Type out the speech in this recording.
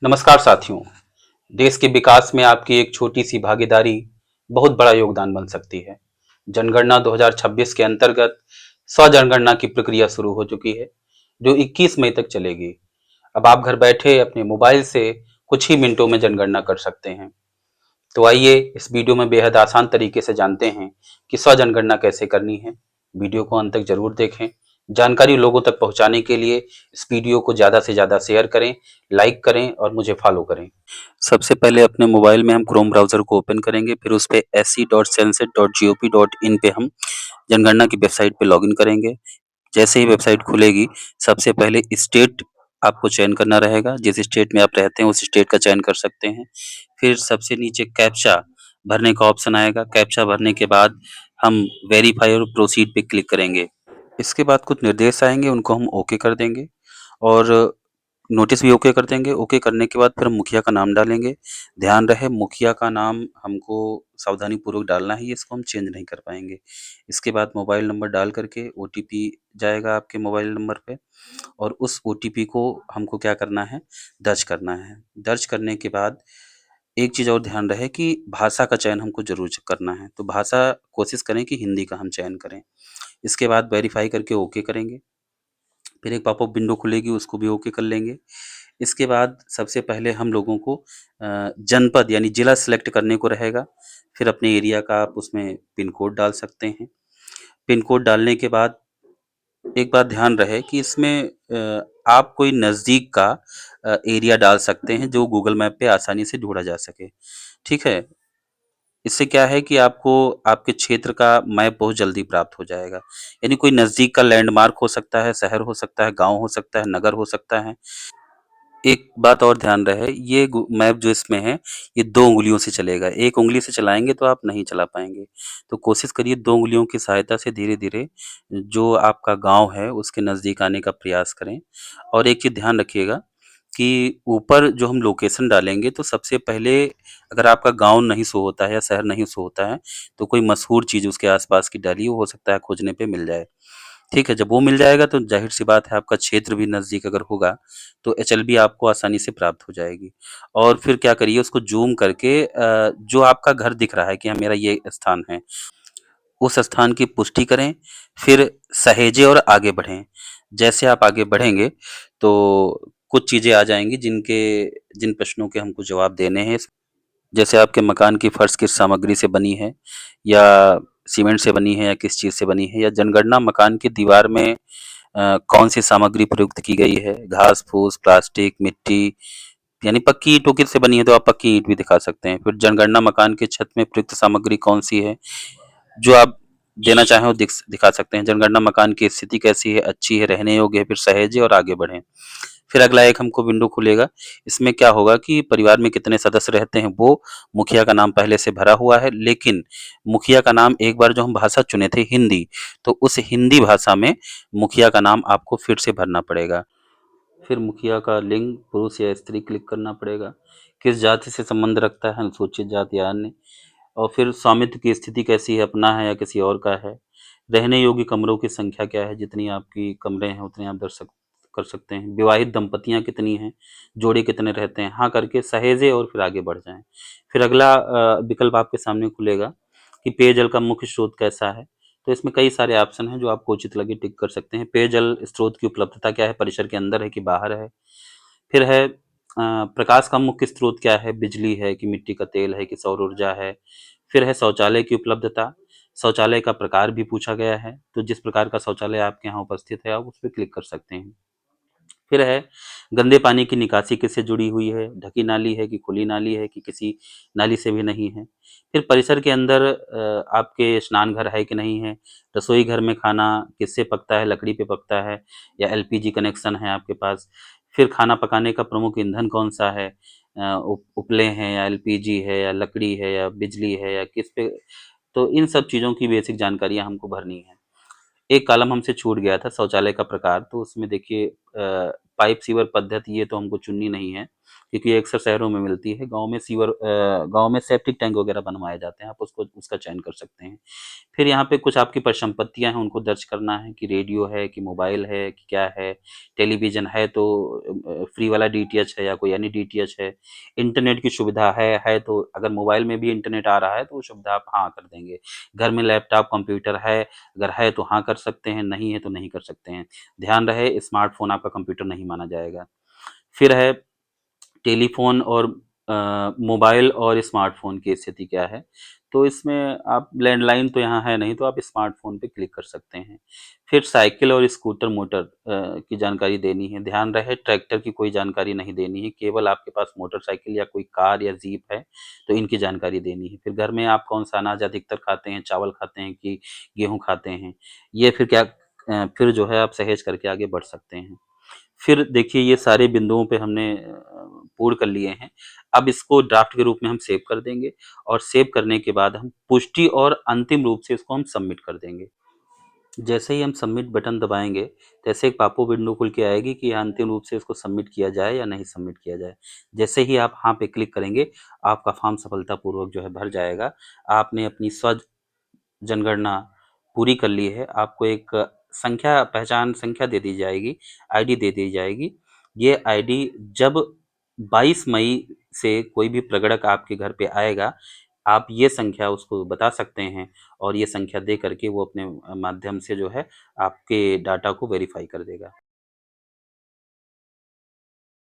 नमस्कार साथियों। देश के विकास में आपकी एक छोटी सी भागीदारी बहुत बड़ा योगदान बन सकती है। जनगणना 2026 के अंतर्गत जनगणना की प्रक्रिया शुरू हो चुकी है, जो 21 मई तक चलेगी। अब आप घर बैठे अपने मोबाइल से कुछ ही मिनटों में जनगणना कर सकते हैं। तो आइए इस वीडियो में बेहद आसान तरीके से जानते हैं कि जनगणना कैसे करनी है। वीडियो को अंत तक जरूर देखें। जानकारी लोगों तक पहुंचाने के लिए इस वीडियो को ज़्यादा से ज़्यादा शेयर करें, लाइक करें और मुझे फॉलो करें। सबसे पहले अपने मोबाइल में हम क्रोम ब्राउज़र को ओपन करेंगे, फिर उस पे se.census.gov.in पे हम जनगणना की वेबसाइट पे लॉगिन करेंगे। जैसे ही वेबसाइट खुलेगी, सबसे पहले स्टेट आपको चयन करना रहेगा। जिस स्टेट में आप रहते हैं, उस स्टेट का चयन कर सकते हैं। फिर सबसे नीचे कैप्चा भरने का ऑप्शन आएगा। कैप्चा भरने के बाद हम वेरीफाई और प्रोसीड पे क्लिक करेंगे। इसके बाद कुछ निर्देश आएँगे, उनको हम ओके कर देंगे और नोटिस भी ओके कर देंगे। ओके करने के बाद फिर हम मुखिया का नाम डालेंगे। ध्यान रहे मुखिया का नाम हमको सावधानीपूर्वक डालना है, इसको हम चेंज नहीं कर पाएँगे। इसके बाद मोबाइल नंबर डाल करके ओटीपी जाएगा आपके मोबाइल नंबर पे और उस ओटीपी को हमको क्या करना है, दर्ज करना है। दर्ज करने के बाद एक चीज़ और ध्यान रहे कि भाषा का चयन हमको ज़रूर करना है। तो भाषा कोशिश करें कि हिंदी का हम चयन करें। इसके बाद वेरीफ़ाई करके ओके करेंगे। फिर एक पॉपअप विंडो खुलेगी, उसको भी ओके कर लेंगे। इसके बाद सबसे पहले हम लोगों को जनपद यानी ज़िला सेलेक्ट करने को रहेगा। फिर अपने एरिया का आप उसमें पिन कोड डाल सकते हैं। पिन कोड डालने के बाद एक बात ध्यान रहे कि इसमें आप कोई नज़दीक का एरिया डाल सकते हैं जो गूगल मैप पे आसानी से ढूँढा जा सके। ठीक है? इससे क्या है कि आपको आपके क्षेत्र का मैप बहुत जल्दी प्राप्त हो जाएगा। यानी कोई नज़दीक का लैंडमार्क हो सकता है, शहर हो सकता है, गाँव हो सकता है, नगर हो सकता है। एक बात और ध्यान रहे, ये गू मैप जो इसमें है, ये 2 उँगलियों से चलेगा। 1 उँगली से चलाएँगे तो आप नहीं चला पाएँगे। तो कोशिश करिए 2 उँगलियों की सहायता से धीरे-धीरे जो आपका गाँव है, उसके नज़दीक आने का प्रयास करें। और एक चीज़ ध्यान रखिएगा कि ऊपर जो हम लोकेशन डालेंगे, तो सबसे पहले अगर आपका गाँव नहीं शो होता है या शहर नहीं शो होता है, तो कोई मशहूर चीज़ उसके आस-पास की डालिए, हो सकता है खोजने पे मिल जाए। ठीक है, जब वो मिल जाएगा तो ज़ाहिर-सी बात है आपका क्षेत्र भी नज़दीक अगर होगा, तो एचएलबी आपको आसानी से प्राप्त हो जाएगी। और फिर क्या करिए उसको ज़ूम करके जो आपका घर दिख रहा है कि हाँ, मेरा ये स्थान है, उस स्थान की पुष्टि करें, फिर सहेजें और आगे बढ़ें। जैसे आप आगे बढ़ेंगे, तो कुछ चीज़ें आ जाएँगी जिन प्रश्नों के हमको जवाब देने हैं। जैसे आपके मकान की फर्श किस सामग्री से बनी है या सीमेंट से बनी है या किस चीज़ से बनी है या जनगणना मकान की दीवार में कौन-सी सामग्री प्रयुक्त की गई है, घास-फूस, प्लास्टिक, मिट्टी यानी पक्की ईंटों की से बनी है तो आप पक्की ईंट भी दिखा सकते हैं। फिर जनगणना मकान की छत में प्रयुक्त सामग्री कौन-सी है, जो आप देना चाहें वो दिखा सकते हैं। जनगणना मकान की स्थिति कैसी है, अच्छी है, रहने योग्य है, फिर सहेजें और आगे बढ़ें। फिर अगला एक हमको विंडो खुलेगा, इसमें क्या होगा कि परिवार में कितने सदस्य रहते हैं वो मुखिया का नाम पहले से भरा हुआ है, लेकिन मुखिया का नाम एक बार जो हम भाषा चुने थे हिंदी, तो उस हिंदी भाषा में मुखिया का नाम आपको फिर से भरना पड़ेगा। फिर मुखिया का लिंग पुरुष या स्त्री क्लिक करना पड़ेगा। किस जाति से संबंध रखता है, अनुसूचित जाति या अन्य। और फिर स्वामित्व की स्थिति कैसी है, अपना है या किसी और का है। रहने योग्य कमरों की संख्या क्या है, जितनी आपकी कमरे हैं उतने आप कर सकते हैं। विवाहित दंपतियाँ कितनी हैं, जोड़े कितने रहते हैं, हाँ करके सहेजें और फिर आगे बढ़ जाएँ। फिर अगला विकल्प आपके सामने खुलेगा कि पेयजल का मुख्य स्रोत कैसा है। तो इसमें कई सारे ऑप्शन हैं जो आपको उचित लगे टिक कर सकते हैं। पेयजल स्रोत की उपलब्धता क्या है, परिसर के अंदर है कि बाहर है। फिर है प्रकाश का मुख्य स्रोत क्या है, बिजली है कि मिट्टी का तेल है कि सौर ऊर्जा है। फिर है शौचालय की उपलब्धता, शौचालय का प्रकार भी पूछा गया है, तो जिस प्रकार का शौचालय आपके यहाँ उपस्थित है आप उस पे क्लिक कर सकते हैं। फिर है गंदे पानी की निकासी किससे जुड़ी हुई है, ढकी नाली है कि खुली नाली है कि किसी नाली से भी नहीं है। फिर परिसर के अंदर आपके स्नान घर है कि नहीं है, रसोई घर में खाना किससे पकता है, लकड़ी पे पकता है या एलपीजी कनेक्शन है आपके पास। फिर खाना पकाने का प्रमुख ईंधन कौन-सा है, उपलें हैं या एलपीजी है या लकड़ी है या बिजली है या किस पे। तो इन सब चीज़ों की बेसिक जानकारियाँ हमको भरनी है। एक कॉलम हमसे छूट गया था शौचालय का प्रकार, तो उसमें देखिए पाइप सीवर पद्धति ये तो हमको चुननी नहीं है। क्योंकि ये अक्सर शहरों में मिलती है। गाँव में सेप्टिक टैंक वगैरह बनवाए जाते हैं, आप उसको उसका चयन कर सकते हैं। फिर यहाँ पे कुछ आपकी परिसंपत्तियाँ हैं, उनको दर्ज करना है कि रेडियो है, कि मोबाइल है, कि क्या है, टेलीविज़न है तो फ्री वाला डीटीएच है या कोई अन्य डीटीएच है, इंटरनेट की सुविधा है तो अगर मोबाइल में भी इंटरनेट आ रहा है तो वो सुविधा आप हाँ कर देंगे। घर में लैपटॉप, कंप्यूटर है, अगर है तो हाँ कर सकते हैं, नहीं है तो नहीं कर सकते हैं। ध्यान रहे स्मार्टफ़ोन आपका कंप्यूटर नहीं माना जाएगा। फिर है टेलीफ़ोन और मोबाइल और स्मार्टफ़ोन की स्थिति क्या है? तो इसमें आप लैंडलाइन तो यहाँ है नहीं, तो आप स्मार्टफ़ोन पे क्लिक कर सकते हैं। फिर साइकिल और स्कूटर मोटर की जानकारी देनी है। ध्यान रहे ट्रैक्टर की कोई जानकारी नहीं देनी है, केवल आपके पास मोटरसाइकिल या कोई कार या जीप है, तो इनकी जानकारी देनी है। फिर घर में आप कौन-सा अनाज अधिकतर खाते हैं, चावल खाते हैं कि गेहूँ खाते हैं? ये फिर फिर जो है आप सहेज करके आगे बढ़ सकते हैं। फिर देखिए ये सारे बिंदुओं पे हमने पूर्ण कर लिए हैं। अब इसको ड्राफ्ट के रूप में हम सेव कर देंगे और सेव करने के बाद हम पुष्टि और अंतिम रूप से इसको हम सबमिट कर देंगे। जैसे ही हम सबमिट बटन दबाएँगे, तैसे एक पॉपअप विंडो खुल के आएगी कि अंतिम रूप से इसको सबमिट किया जाए या नहीं सबमिट किया जाए। जैसे ही आप हाँ पे क्लिक करेंगे, आपका फॉर्म सफलतापूर्वक जो है भर जाएगा। आपने अपनी जनगणना पूरी कर ली है, आपको एक पहचान संख्या दे दी जाएगी, आईडी दे दी जाएगी। ये आईडी जब 22 मई से कोई भी प्रगणक आपके घर पे आएगा, आप ये संख्या उसको बता सकते हैं और ये संख्या दे करके वो अपने माध्यम से जो है आपके डाटा को वेरीफ़ाई कर देगा।